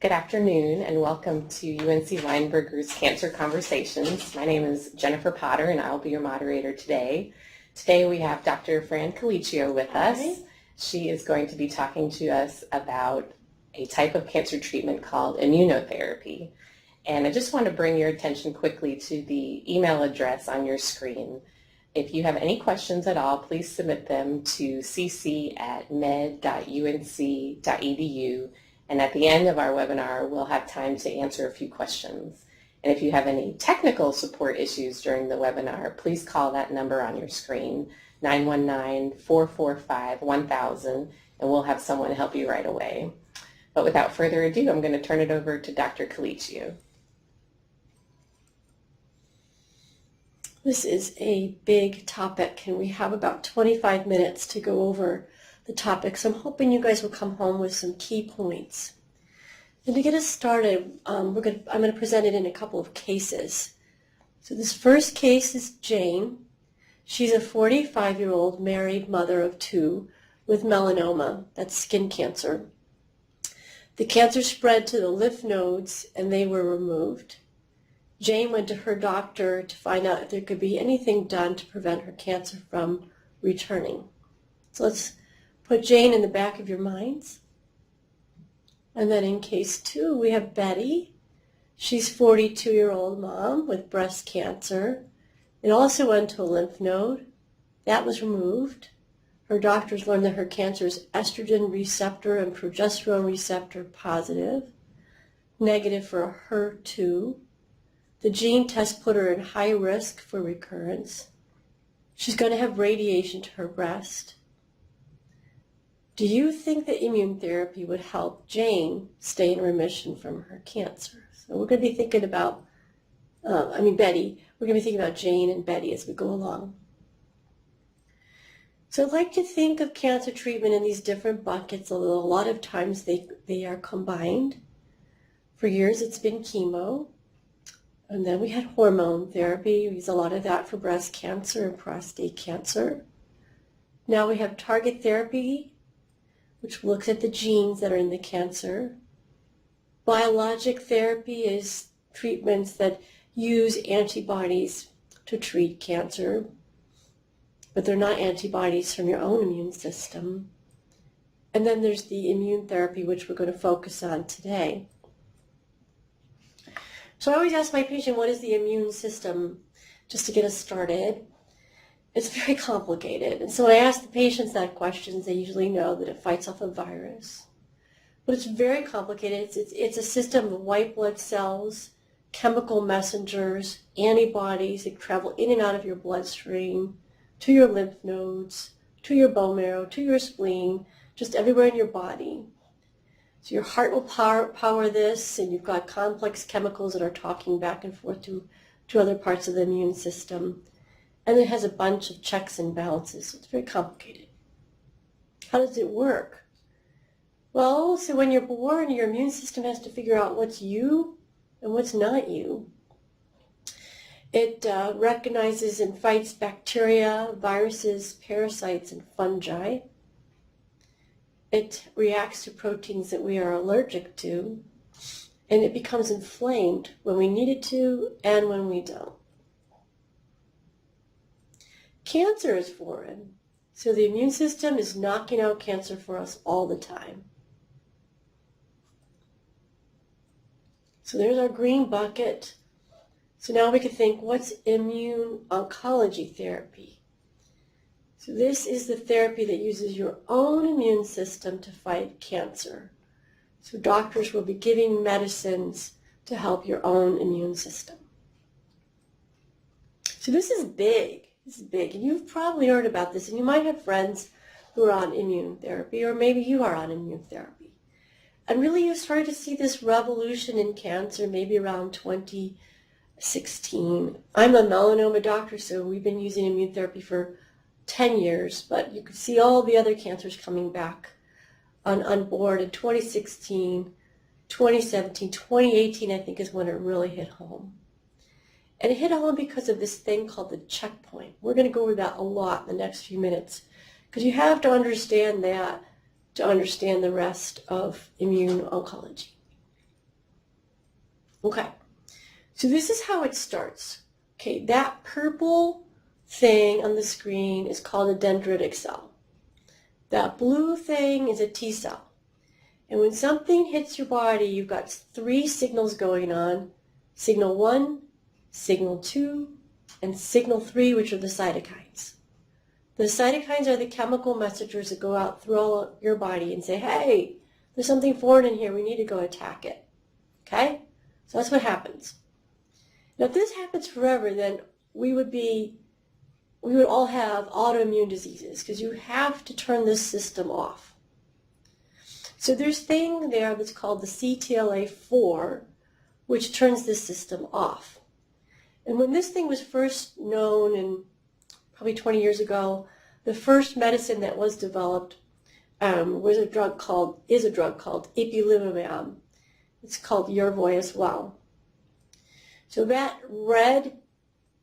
Good afternoon and welcome to UNC Lineberger's Cancer Conversations. My name is Jennifer Potter and I'll be your moderator today. Today we have Dr. Fran Collichio with us. Hi. She is going to be talking to us about a type of cancer treatment called immunotherapy. And I just want to bring your attention quickly to the email address on your screen. If you have any questions at all, please submit them to cc@med.unc.edu. And at the end of our webinar, we'll have time to answer a few questions. And if you have any technical support issues during the webinar, please call that number on your screen, 919-445-1000, and we'll have someone help you right away. But without further ado, I'm going to turn it over to Dr. Collichio. This is a big topic, and we have about 25 minutes to go over the topic, so I'm hoping you guys will come home with some key points. And to get us started, I'm going to present it in a couple of cases. So this first case is Jane. She's a 45-year-old married mother of two with melanoma, that's skin cancer. The cancer spread to the lymph nodes and they were removed. Jane went to her doctor to find out if there could be anything done to prevent her cancer from returning. So let's put Jane in the back of your minds. And then in case two, we have Betty. She's a 42-year-old mom with breast cancer. It also went to a lymph node. That was removed. Her doctors learned that her cancer is estrogen receptor and progesterone receptor positive, negative for HER2. The gene test put her in high risk for recurrence. She's going to have radiation to her breast. Do you think that immunotherapy would help Jane stay in remission from her cancer? So we're going to be thinking about, Betty. We're going to be thinking about Jane and Betty as we go along. So I'd like to think of cancer treatment in these different buckets, although a lot of times they are combined. For years it's been chemo, and then we had hormone therapy. We use a lot of that for breast cancer and prostate cancer. Now we have target therapy, which looks at the genes that are in the cancer. Biologic therapy is treatments that use antibodies to treat cancer, but they're not antibodies from your own immune system. And then there's the immune therapy, which we're going to focus on today. So I always ask my patient, what is the immune system, just to get us started. It's very complicated. And so when I ask the patients that question, they usually know that it fights off a virus. But it's very complicated. It's a system of white blood cells, chemical messengers, antibodies that travel in and out of your bloodstream, to your lymph nodes, to your bone marrow, to your spleen, just everywhere in your body. So your heart will power this, and you've got complex chemicals that are talking back and forth to other parts of the immune system. And it has a bunch of checks and balances, so it's very complicated. How does it work? Well, so when you're born, your immune system has to figure out what's you and what's not you. It recognizes and fights bacteria, viruses, parasites, and fungi. It reacts to proteins that we are allergic to, and it becomes inflamed when we need it to and when we don't. Cancer is foreign, so the immune system is knocking out cancer for us all the time. So there's our green bucket. So now we can think, what's immune oncology therapy? So this is the therapy that uses your own immune system to fight cancer. So doctors will be giving medicines to help your own immune system. So this is big. This is big, and you've probably heard about this, and you might have friends who are on immune therapy, or maybe you are on immune therapy. And really you started to see this revolution in cancer maybe around 2016. I'm a melanoma doctor, so we've been using immune therapy for 10 years, but you could see all the other cancers coming back on board in 2016, 2017, 2018, I think is when it really hit home. And it hit home because of this thing called the checkpoint. We're going to go over that a lot in the next few minutes, because you have to understand that to understand the rest of immune oncology. Okay, so this is how it starts. Okay, that purple thing on the screen is called a dendritic cell. That blue thing is a T cell. And when something hits your body, you've got 3 signals going on. Signal 1, signal 2, and signal 3, which are the cytokines. The cytokines are the chemical messengers that go out through all your body and say, hey, there's something foreign in here, we need to go attack it. Okay? So that's what happens. Now if this happens forever, then we would all have autoimmune diseases because you have to turn this system off. So there's a thing there that's called the CTLA4, which turns this system off. And when this thing was first known, and probably 20 years ago, the first medicine that was developed is a drug called ipilimumab. It's called Yervoy as well. So that red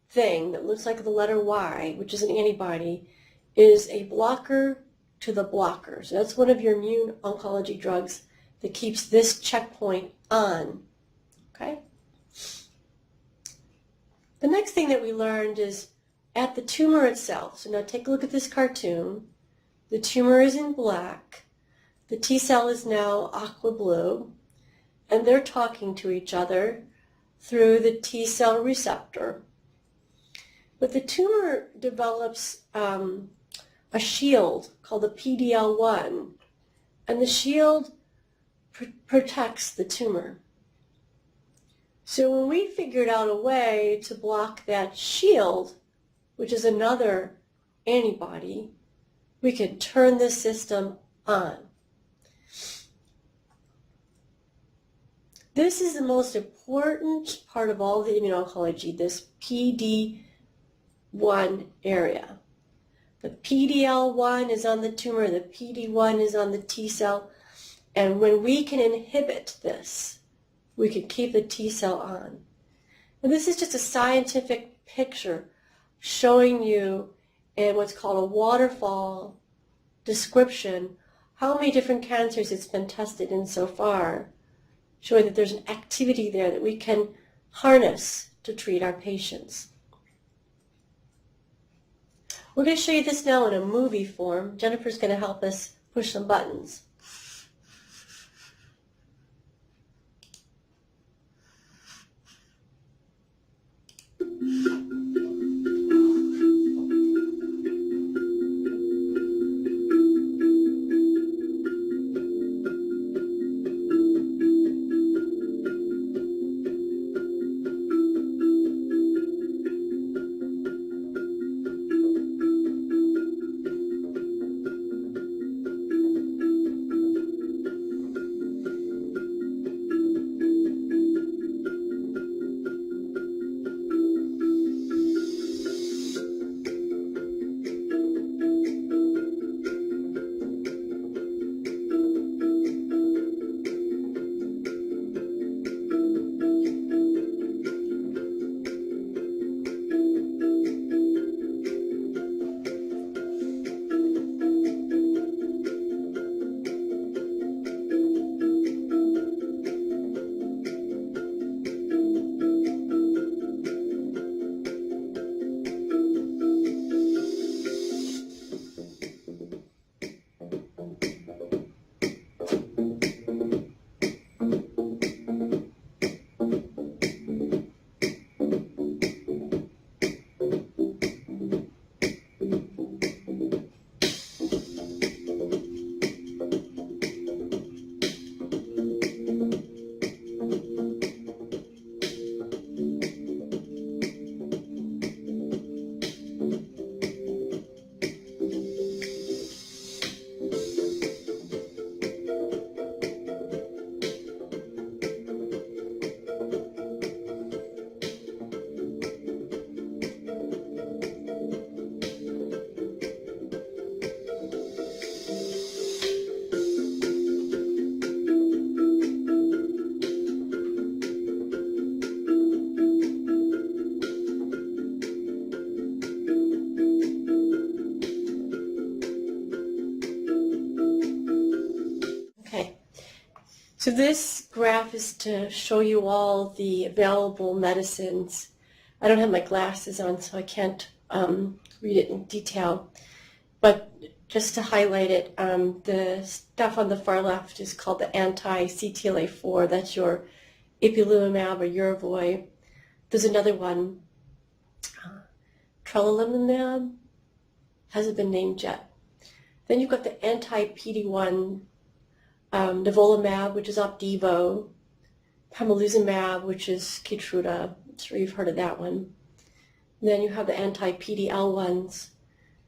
thing that looks like the letter Y, which is an antibody, is a blocker to the blocker. So that's one of your immune oncology drugs that keeps this checkpoint on. Okay? The next thing that we learned is at the tumor itself. So now take a look at this cartoon. The tumor is in black. The T cell is now aqua blue. And they're talking to each other through the T cell receptor. But the tumor develops a shield called the PD-L1, and the shield protects the tumor. So when we figured out a way to block that shield, which is another antibody, we could turn this system on. This is the most important part of all the immuno-oncology, this PD-1 area. The PD-L1 is on the tumor, the PD-1 is on the T cell, and when we can inhibit this, we can keep the T cell on. And this is just a scientific picture showing you in what's called a waterfall description how many different cancers it's been tested in so far, showing that there's an activity there that we can harness to treat our patients. We're going to show you this now in a movie form. Jennifer's going to help us push some buttons. So this graph is to show you all the available medicines. I don't have my glasses on, so I can't read it in detail. But just to highlight it, the stuff on the far left is called the anti-CTLA-4. That's your ipilimumab or Yervoy. There's another one, tremelimumab, hasn't been named yet. Then you've got the anti-PD-1 nivolumab, which is Opdivo, pembrolizumab, which is Keytruda. I'm sure you've heard of that one. And then you have the anti-PD-L1s,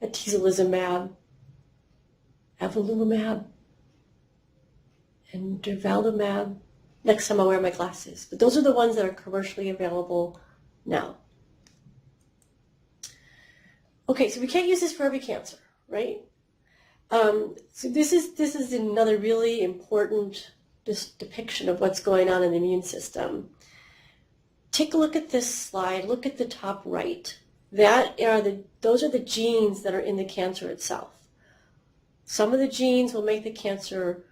atezolizumab, avelumab, and durvalumab. Next time I'll wear my glasses. But those are the ones that are commercially available now. Okay, so we can't use this for every cancer, right? So this is another really important depiction of what's going on in the immune system. Take a look at this slide. Look at the top right. Those are the genes that are in the cancer itself. Some of the genes will make the cancer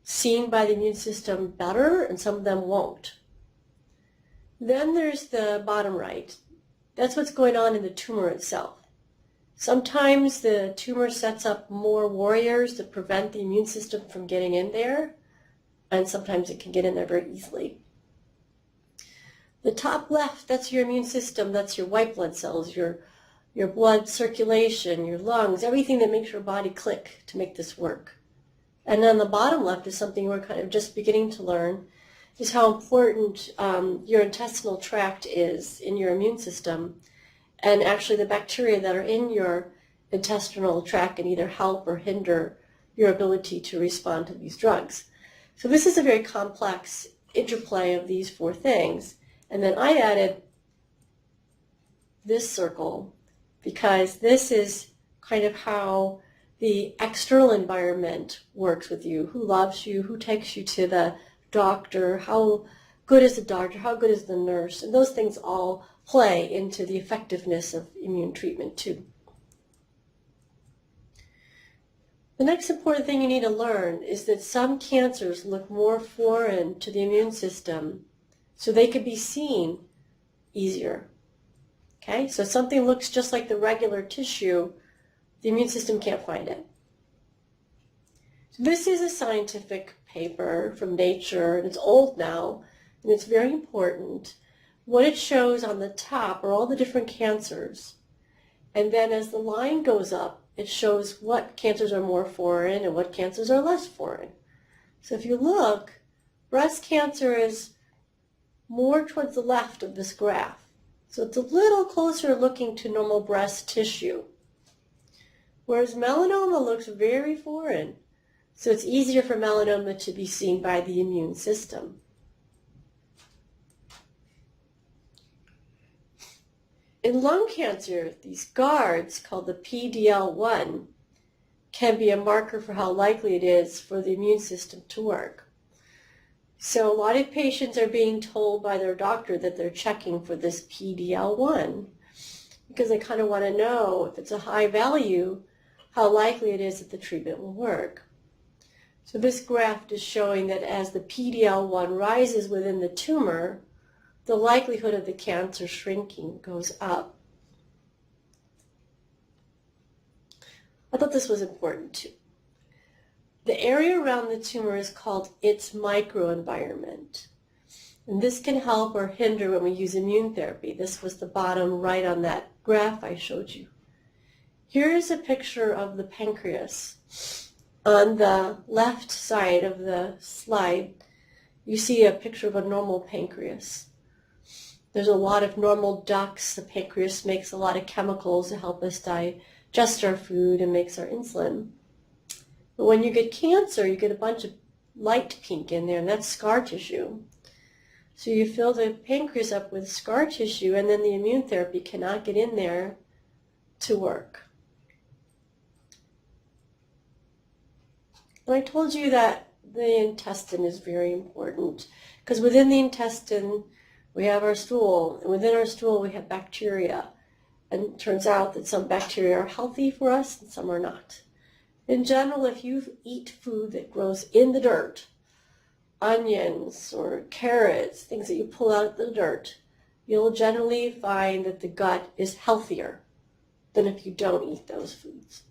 seen by the immune system better, and some of them won't. Then there's the bottom right. That's what's going on in the tumor itself. Sometimes the tumor sets up more warriors to prevent the immune system from getting in there, and sometimes it can get in there very easily. The top left, that's your immune system. That's your white blood cells, your blood circulation, your lungs, everything that makes your body click to make this work. And on the bottom left is something we're kind of just beginning to learn, is how important your intestinal tract is in your immune system. And actually the bacteria that are in your intestinal tract can either help or hinder your ability to respond to these drugs. So this is a very complex interplay of these four things. And then I added this circle because this is kind of how the external environment works with you. Who loves you, who takes you to the doctor, how good is the doctor, how good is the nurse, and those things all play into the effectiveness of immune treatment too. The next important thing you need to learn is that some cancers look more foreign to the immune system, so they could be seen easier. Okay, so something looks just like the regular tissue, the immune system can't find it. So this is a scientific paper from Nature, and it's old now, and it's very important. What it shows on the top are all the different cancers, and then as the line goes up, it shows what cancers are more foreign and what cancers are less foreign. So if you look, breast cancer is more towards the left of this graph. So it's a little closer looking to normal breast tissue. Whereas melanoma looks very foreign. So it's easier for melanoma to be seen by the immune system. In lung cancer, these guards called the PD-L1 can be a marker for how likely it is for the immune system to work. So a lot of patients are being told by their doctor that they're checking for this PD-L1 because they kind of want to know if it's a high value, how likely it is that the treatment will work. So this graph is showing that as the PD-L1 rises within the tumor, the likelihood of the cancer shrinking goes up. I thought this was important too. The area around the tumor is called its microenvironment. And this can help or hinder when we use immune therapy. This was the bottom right on that graph I showed you. Here is a picture of the pancreas. On the left side of the slide, you see a picture of a normal pancreas. There's a lot of normal ducts. The pancreas makes a lot of chemicals to help us digest our food and makes our insulin. But when you get cancer, you get a bunch of light pink in there, and that's scar tissue. So you fill the pancreas up with scar tissue, and then the immune therapy cannot get in there to work. And I told you that the intestine is very important, because within the intestine, we have our stool, and within our stool we have bacteria. And it turns out that some bacteria are healthy for us and some are not. In general, if you eat food that grows in the dirt, onions or carrots, things that you pull out of the dirt, you'll generally find that the gut is healthier than if you don't eat those foods.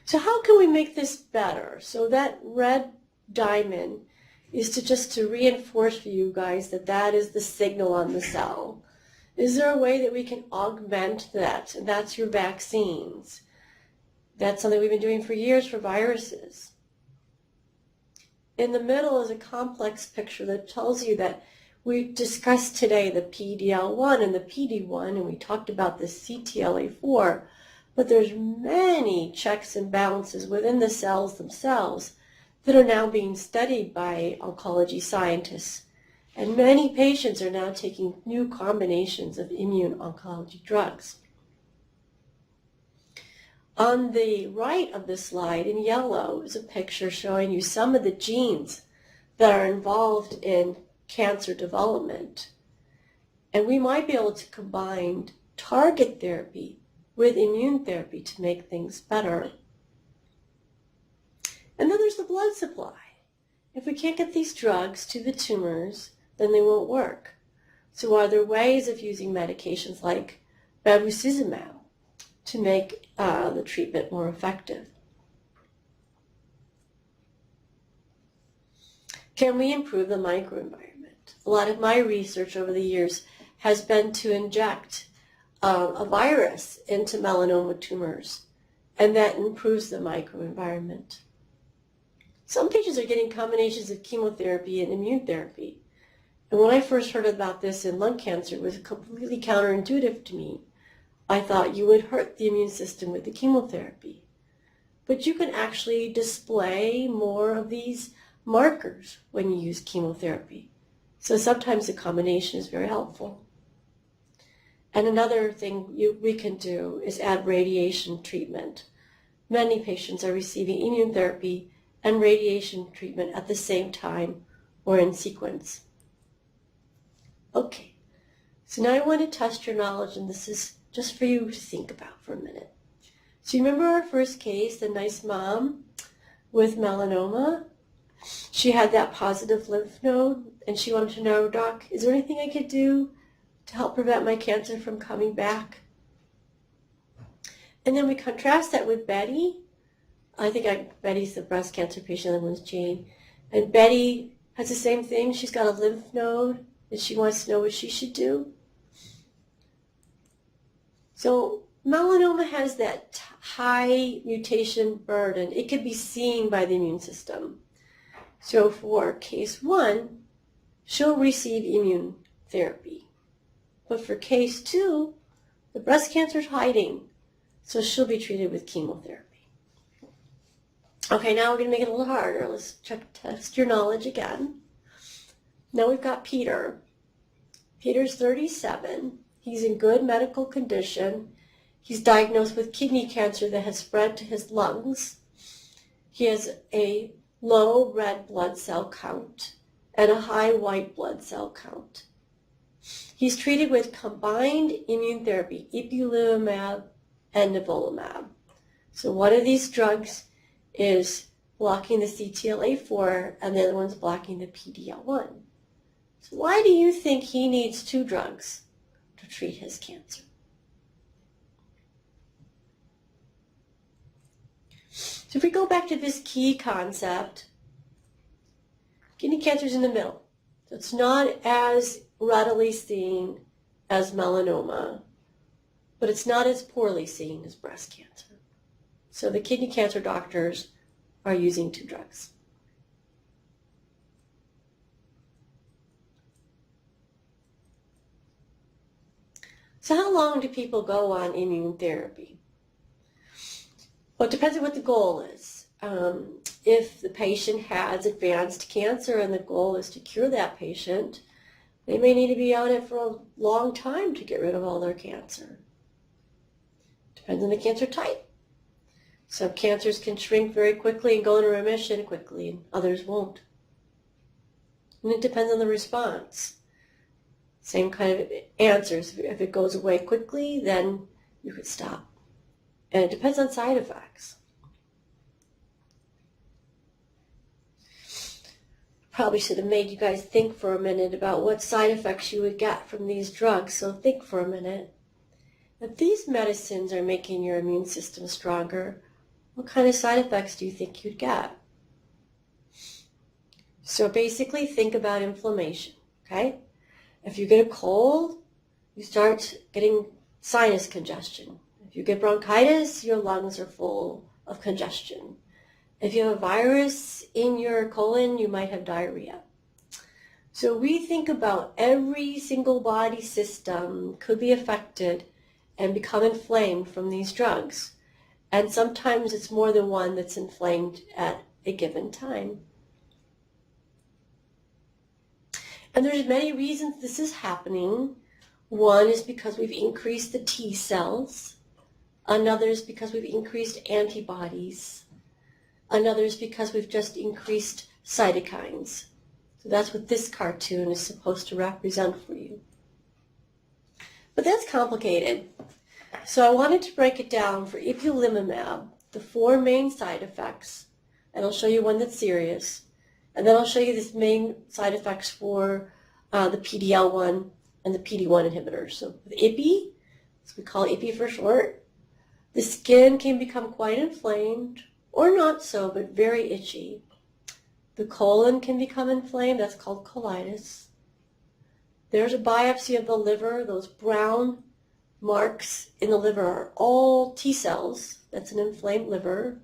So how can we make this better? So that red diamond is to reinforce for you guys that that is the signal on the cell. Is there a way that we can augment that? And that's your vaccines. That's something we've been doing for years for viruses. In the middle is a complex picture that tells you that we discussed today the PD-L1 and the PD-1, and we talked about the CTLA-4, but there's many checks and balances within the cells themselves that are now being studied by oncology scientists. And many patients are now taking new combinations of immune oncology drugs. On the right of the slide in yellow is a picture showing you some of the genes that are involved in cancer development. And we might be able to combine target therapy with immune therapy to make things better. And then there's the blood supply. If we can't get these drugs to the tumors, then they won't work. So are there ways of using medications like bevacizumab to make the treatment more effective? Can we improve the microenvironment? A lot of my research over the years has been to inject a virus into melanoma tumors, and that improves the microenvironment. Some patients are getting combinations of chemotherapy and immune therapy. And when I first heard about this in lung cancer, it was completely counterintuitive to me. I thought you would hurt the immune system with the chemotherapy. But you can actually display more of these markers when you use chemotherapy. So sometimes the combination is very helpful. And another thing we can do is add radiation treatment. Many patients are receiving immune therapy and radiation treatment at the same time or in sequence. Okay, so now I want to test your knowledge, and this is just for you to think about for a minute. So you remember our first case, the nice mom with melanoma? She had that positive lymph node, and she wanted to know, Doc, is there anything I could do to help prevent my cancer from coming back? And then we contrast that with Betty. Betty's the breast cancer patient, the other one's Jane. And Betty has the same thing. She's got a lymph node, and she wants to know what she should do. So melanoma has that high mutation burden. It could be seen by the immune system. So for case 1, she'll receive immune therapy. But for case 2, the breast cancer's hiding, so she'll be treated with chemotherapy. Okay, now we're going to make it a little harder. Let's test your knowledge again. Now we've got Peter. Peter's 37. He's in good medical condition. He's diagnosed with kidney cancer that has spread to his lungs. He has a low red blood cell count and a high white blood cell count. He's treated with combined immune therapy, ipilimumab and nivolumab. So one of these drugs is blocking the CTLA-4 and the other one's blocking the PD-L1. So why do you think he needs 2 drugs to treat his cancer? So if we go back to this key concept, kidney cancer is in the middle. So it's not as readily seen as melanoma, but it's not as poorly seen as breast cancer. So the kidney cancer doctors are using 2 drugs. So how long do people go on immune therapy? Well, it depends on what the goal is. If the patient has advanced cancer and the goal is to cure that patient, they may need to be on it for a long time to get rid of all their cancer. Depends on the cancer type. Some cancers can shrink very quickly and go into remission quickly, and others won't. And it depends on the response. Same kind of answers. If it goes away quickly, then you could stop. And it depends on side effects. probably should have made you guys think for a minute about what side effects you would get from these drugs. So think for a minute. If these medicines are making your immune system stronger, what kind of side effects do you think you'd get? So basically think about inflammation, okay? If you get a cold, you start getting sinus congestion. If you get bronchitis, your lungs are full of congestion. If you have a virus in your colon, you might have diarrhea. So we think about every single body system could be affected and become inflamed from these drugs. And sometimes it's more than one that's inflamed at a given time. And there's many reasons this is happening. One is because we've increased the T cells. Another is because we've increased antibodies. Another is because we've just increased cytokines. So that's what this cartoon is supposed to represent for you. But that's complicated. So I wanted to break it down for ipilimumab, the 4 main side effects, and I'll show you one that's serious. And then I'll show you the main side effects for the PD-L1 and the PD-1 inhibitors. So with IPI, so we call IPI for short, the skin can become quite inflamed, or not so, but very itchy. The colon can become inflamed, that's called colitis. There's a biopsy of the liver. Those brown marks in the liver are all T cells. That's an inflamed liver.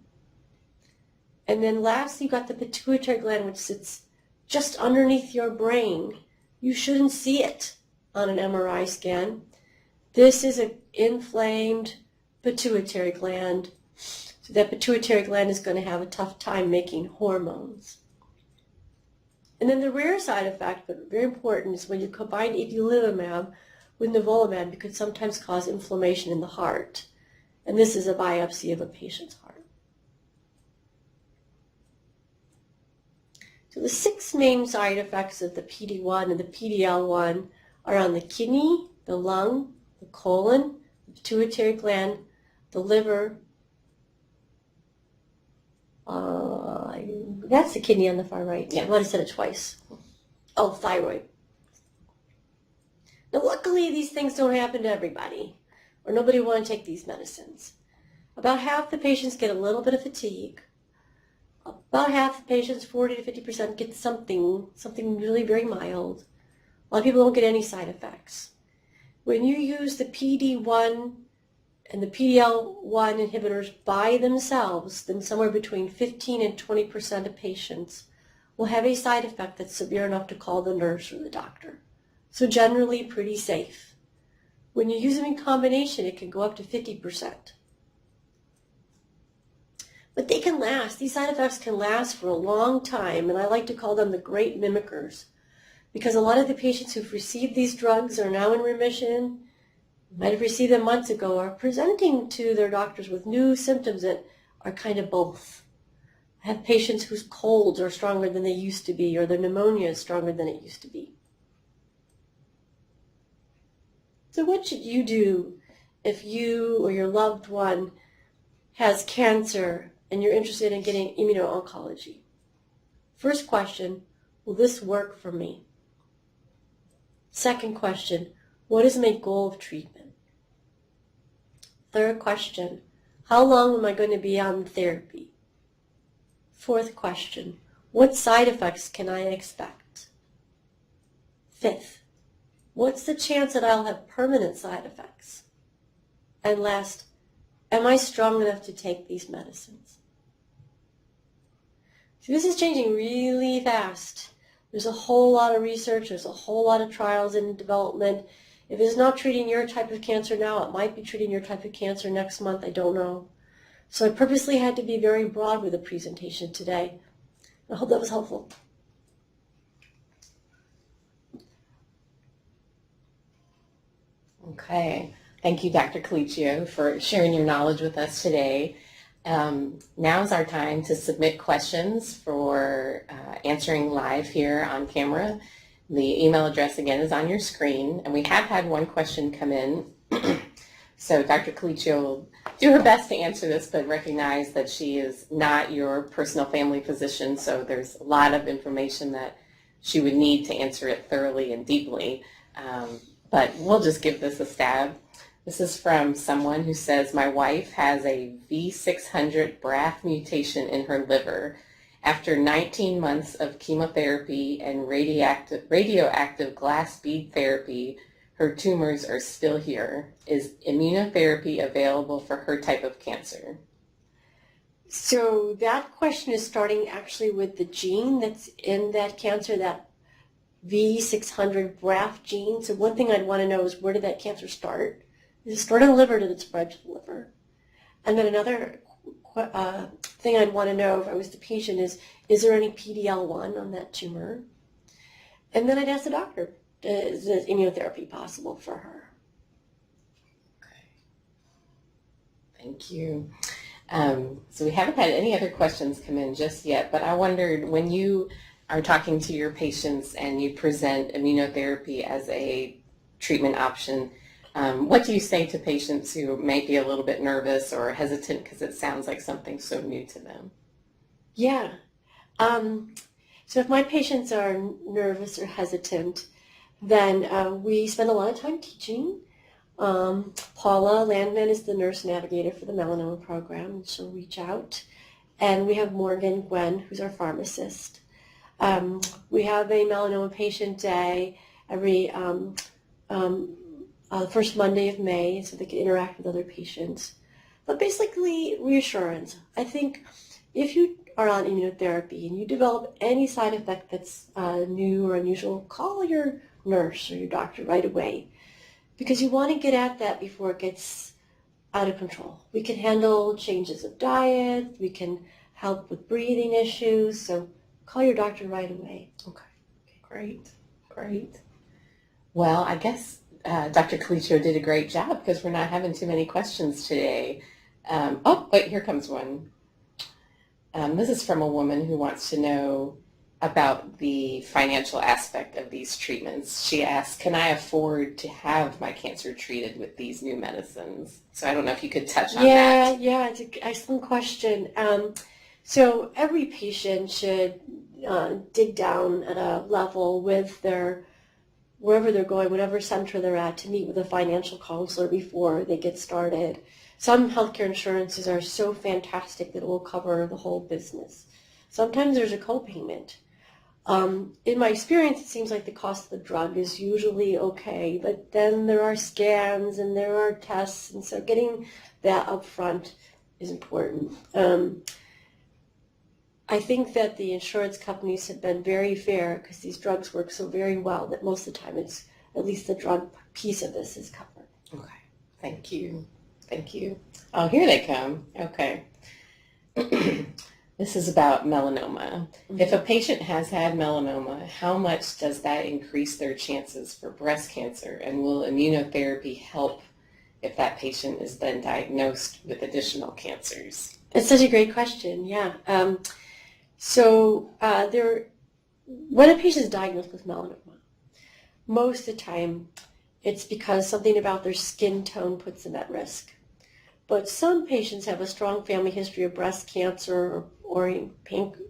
And then lastly, you've got the pituitary gland, which sits just underneath your brain. You shouldn't see it on an MRI scan. This is an inflamed pituitary gland. So that pituitary gland is going to have a tough time making hormones. And then the rare side effect, but very important, is when you combine ipilimumab with nivolumab, it could sometimes cause inflammation in the heart. And this is a biopsy of a patient's heart. So the 6 main side effects of the PD-1 and the PD-L1 are on the kidney, the lung, the colon, the pituitary gland, the liver. That's the kidney on the far right. Yeah. I might have said it twice. Oh, thyroid. Now, luckily, these things don't happen to everybody, or nobody will want to take these medicines. About half the patients get a little bit of fatigue. About half the patients, 40 to 50%, get something really very mild. A lot of people don't get any side effects. When you use the PD-1 and the PD-L1 inhibitors by themselves, then somewhere between 15 and 20% of patients will have a side effect that's severe enough to call the nurse or the doctor. So generally pretty safe. When you use them in combination, it can go up to 50%. But they can last. These side effects can last for a long time, and I like to call them the great mimickers, because a lot of the patients who've received these drugs are now in remission, might have received them months ago, are presenting to their doctors with new symptoms that are kind of both. I have patients whose colds are stronger than they used to be, or their pneumonia is stronger than it used to be. So what should you do if you or your loved one has cancer and you're interested in getting immuno-oncology? First question, will this work for me? Second question, what is my goal of treatment? Third question, how long am I going to be on therapy? Fourth question, what side effects can I expect? Fifth, what's the chance that I'll have permanent side effects? And last, am I strong enough to take these medicines? So this is changing really fast. There's a whole lot of research, there's a whole lot of trials in development. If it's not treating your type of cancer now, it might be treating your type of cancer next month, I don't know. So I purposely had to be very broad with the presentation today. I hope that was helpful. Okay. Thank you, Dr. Collichio, for sharing your knowledge with us today. Now's our time to submit questions for answering live here on camera. The email address, again, is on your screen, and we have had one question come in. So Dr. Collichio will do her best to answer this, but recognize that she is not your personal family physician, so there's a lot of information that she would need to answer it thoroughly and deeply. But we'll just give this a stab. This is from someone who says, my wife has a V600 BRAF mutation in her liver. After 19 months of chemotherapy and radioactive glass bead therapy, her tumors are still here. Is immunotherapy available for her type of cancer? So that question is starting actually with the gene that's in that cancer, that V600 BRAF gene. So one thing I'd want to know is, where did that cancer start? Does it start in the liver? Did it spread to the liver? And then another thing I'd want to know if I was the patient is there any PD-L1 on that tumor? And then I'd ask the doctor, is immunotherapy possible for her? Okay. Thank you. So we haven't had any other questions come in just yet, but I wondered, when you are talking to your patients and you present immunotherapy as a treatment option, what do you say to patients who may be a little bit nervous or hesitant because it sounds like something so new to them? Yeah. So if my patients are nervous or hesitant, then we spend a lot of time teaching. Paula Landman is the nurse navigator for the melanoma program, and she'll reach out. And we have Morgan Gwen, who's our pharmacist. We have a melanoma patient day every first Monday of May, so they can interact with other patients. But basically, reassurance. I think if you are on immunotherapy and you develop any side effect that's new or unusual, call your nurse or your doctor right away, because you want to get at that before it gets out of control. We can handle changes of diet, we can help with breathing issues, so call your doctor right away. Okay, great. Well, I guess Dr. Collichio did a great job because we're not having too many questions today. Oh, wait, here comes one. This is from a woman who wants to know about the financial aspect of these treatments. She asks, can I afford to have my cancer treated with these new medicines? So I don't know if you could touch on that. Yeah, it's an excellent question. So every patient should dig down at a level with wherever they're going, whatever center they're at, to meet with a financial counselor before they get started. Some healthcare insurances are so fantastic that it will cover the whole business. Sometimes there's a copayment. In my experience, it seems like the cost of the drug is usually okay, but then there are scans and there are tests, and so getting that up front is important. I think that the insurance companies have been very fair because these drugs work so very well that most of the time it's at least the drug piece of this is covered. Okay, thank you. Oh, here they come. Okay. This is about melanoma. Mm-hmm. If a patient has had melanoma, how much does that increase their chances for breast cancer? And will immunotherapy help if that patient is then diagnosed with additional cancers? It's such a great question, yeah. When a patient is diagnosed with melanoma, most of the time it's because something about their skin tone puts them at risk. But some patients have a strong family history of breast cancer or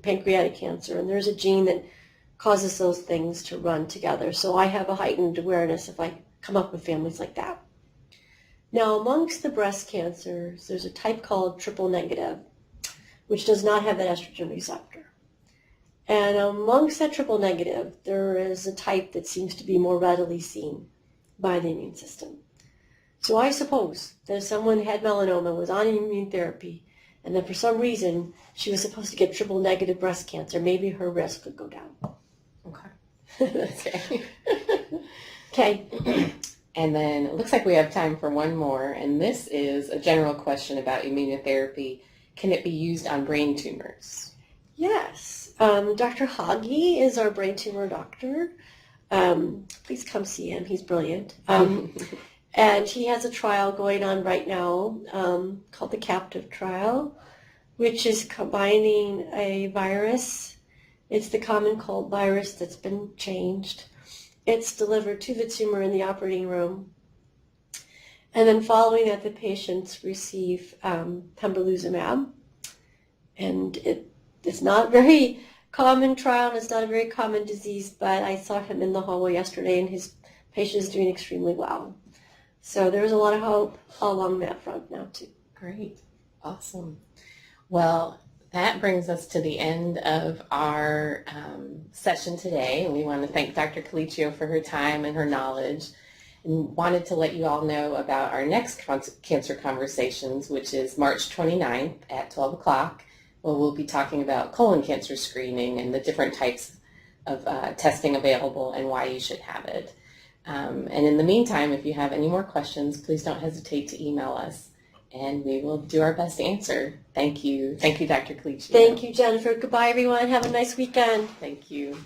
pancreatic cancer, and there's a gene that causes those things to run together. So I have a heightened awareness if I come up with families like that. Now, amongst the breast cancers, there's a type called triple negative, which does not have that estrogen receptor. And amongst that triple negative, there is a type that seems to be more readily seen by the immune system. So I suppose that if someone had melanoma, was on immune therapy, and then for some reason she was supposed to get triple negative breast cancer, maybe her risk could go down. Okay. Okay. And then it looks like we have time for one more, and this is a general question about immunotherapy. Can it be used on brain tumors? Yes. Dr. Hagi is our brain tumor doctor. Please come see him. He's brilliant. And he has a trial going on right now called the Captive trial, which is combining a virus. It's the common cold virus that's been changed. It's delivered to the tumor in the operating room. And then following that, the patients receive pembrolizumab. And it's not very common trial, and it's not a very common disease, but I saw him in the hallway yesterday, and his patient is doing extremely well. So there's a lot of hope along that front now, too. Great. Awesome. Well, that brings us to the end of our session today, and we want to thank Dr. Collichio for her time and her knowledge, and wanted to let you all know about our next cancer conversations, which is March 29th at 12 o'clock, where we'll be talking about colon cancer screening and the different types of testing available and why you should have it. And in the meantime, if you have any more questions, please don't hesitate to email us, and we will do our best to answer. Thank you. Thank you, Dr. Collichio. Thank you, Jennifer. Goodbye, everyone. Have a nice weekend. Thank you.